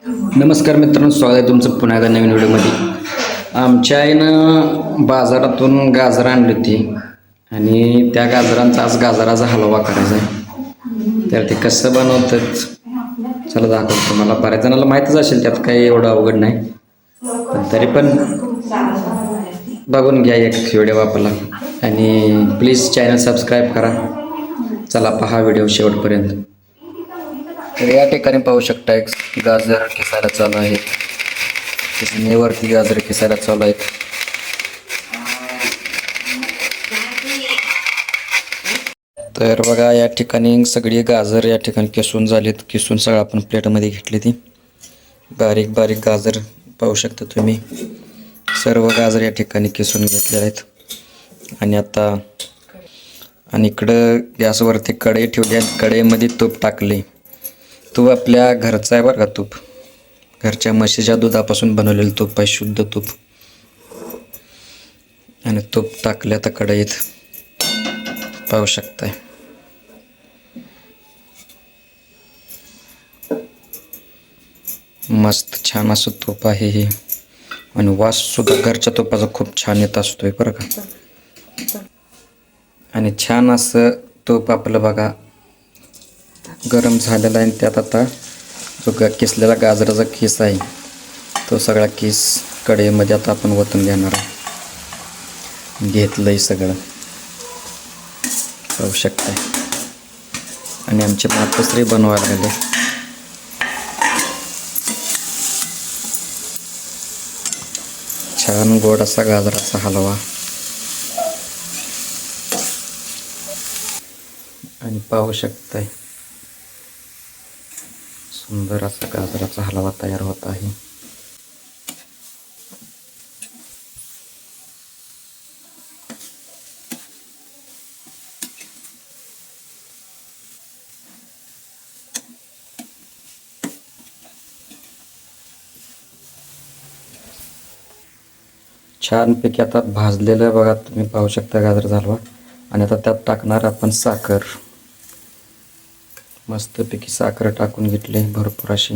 नमस्कार मित्रांनो, स्वागत आहे तुमचं पुन्हा एकदा नवीन व्हिडिओमध्ये. आमच्या आईनं बाजारातून गाजरं आणली होती आणि त्या गाजरांचा आज गाजराचा हलवा करायचा आहे. तर ते कसं बनवतात चला दाखवतो तुम्हाला. बऱ्याच जणाला माहीतच असेल, त्यात काही एवढं अवघड नाही, पण तरी पण बघून घ्या एक व्हिडिओ आपला आणि प्लीज चॅनल सबस्क्राईब करा. चला पहा व्हिडिओ शेवटपर्यंत. तर या ठिकाणी पाहू शकता एक गाजर किसायला चालू आहेत. किसणीवरती गाजर किसायला चालू आहेत. तर बघा या ठिकाणी सगळी गाजर या ठिकाणी किसून झालीत. किसून सगळं आपण प्लेटमध्ये घेतली ती बारीक बारीक गाजर पाहू शकता तुम्ही. सर्व गाजर या ठिकाणी किसून घेतले आहेत. आणि इकडं गॅसवरती कढई ठेवली आणि कढईमध्ये तूप टाकले. तूप आपल्या घरचं आहे बरं का. तूप घरच्या म्हशीच्या दुधापासून बनवलेलं तूप आहे, शुद्ध तूप. आणि तूप टाकले आता कढईत पाहू शकताय. मस्त छान असं तूप आहे हे. आणि वास सुद्धा घरच्या तुपाचा खूप छान येत असतोय बरं का. आणि छान असं तूप आपलं बघा गरम झालेला आहे. त्यात आता जो किसलेला गाजराचा किस आहे तो सगळा किस कढईमध्ये आता आपण ओतून घेणार आहे. घेतलंय सगळं पाहू शकताय. आणि आमचे मातोश्री बनवायला लागले. छान गोड असा गाजराचा हलवा. आणि पाहू शकताय सुंदर असा गाजराचा हलवा तयार होत आहे. छानपैकी आता भाजलेलं बघा तुम्ही पाहू शकता गाजराचा हलवा. आणि आता त्यात टाकणार आपण साखर. मस्तपैकी साखर टाकून घेतली भरपूर अशी,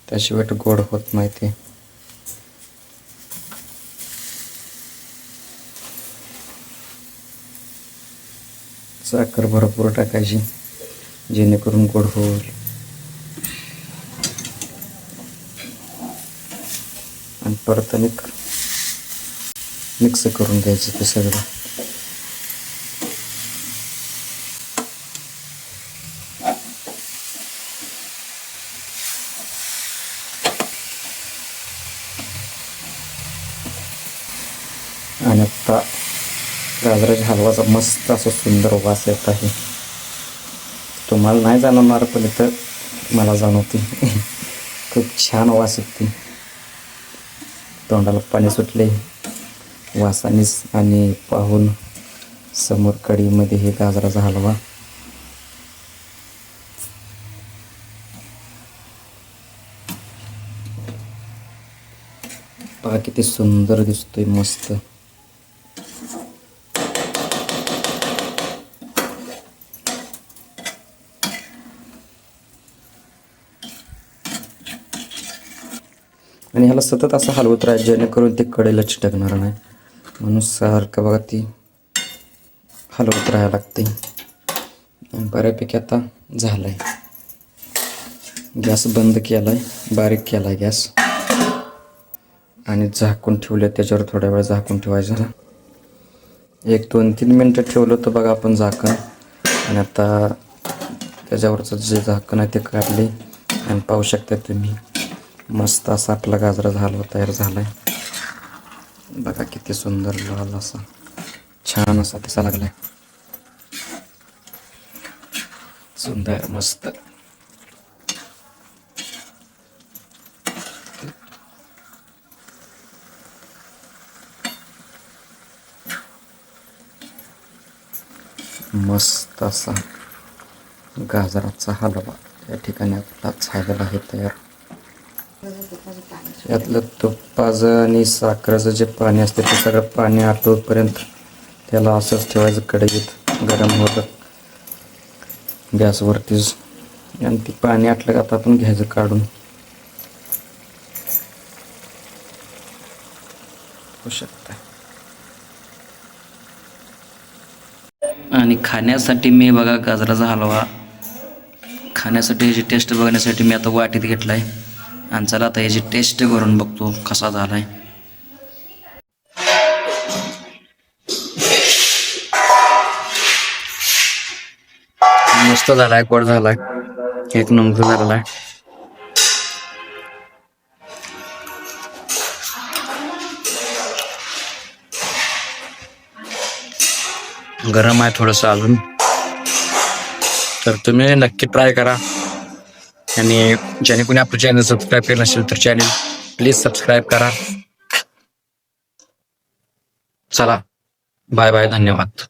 त्याशिवाय गोड होत नाही ते. साखर भरपूर टाकायची जेणेकरून गोड होईल. आणि परत मिक्स करून घ्यायचं ते सगळं. आणि आता गाजराच्या हलवाचा मस्त असं सुंदर वास येत आहे. तुम्हाला नाही जाणवणार पण इथं मला जाणवते. खूप छान वास येते. तोंडाला पाणी सुटले वासानेच. आणि पाहून समोर कढईमध्ये हे गाजराचा हलवा. पहा किती सुंदर दिसतोय, मस्त. आणि ह्याला सतत असं हलवत राहायचं जेणेकरून ते कडेला चिटकणार नाही. म्हणून सारखं बघा ती हलवत राहायला लागते. आणि बऱ्यापैकी आता झालं आहे. गॅस बंद केला आहे, बारीक केला आहे गॅस. आणि झाकून ठेवले. त्याच्यावर थोड्या वेळ झाकून ठेवायचं. 1-2-3 मिनटं ठेवलं तर बघा आपण झाकण. आणि आता त्याच्यावरचं जे झाकण आहे ते काढले. आणि पाहू शकता तुम्ही मस्त असा आपला गाजराचा हलवा तयार झाला आहे. बघा किती सुंदर लाल असा छान असा दिसा लागलाय. सुंदर मस्त. मस्त असा गाजराचा हलवा या ठिकाणी आपला झालेला आहे तयार. यातलं तुपाचं आणि साखरेचं जे पाणी असते ते सगळं पाणी आटोपर्यंत त्याला असंच ठेवायचं कढईत गरम होतं गॅसवरतीच. आणि ती पाणी आटलं का आता आपण घ्यायचं काढून. बघू शकता. आणि खाण्यासाठी मी बघा गाजराचा हलवा खाण्यासाठी याची टेस्ट बघण्यासाठी मी आता वाटीत घेतला आहे. आणि चला आता याची टेस्ट करून बघतो कसा झाला आहे. मस्त झालाय, गोड झालाय, एक नंबर झालेला आहे. गरम आहे थोडंसं अजून, तर तुम्ही नक्की ट्राय करा. आणि ज्याने कोणी आपलं चॅनल सबस्क्राईब केलं नसेल तर चॅनल प्लीज सबस्क्राईब करा. चला बाय बाय, धन्यवाद.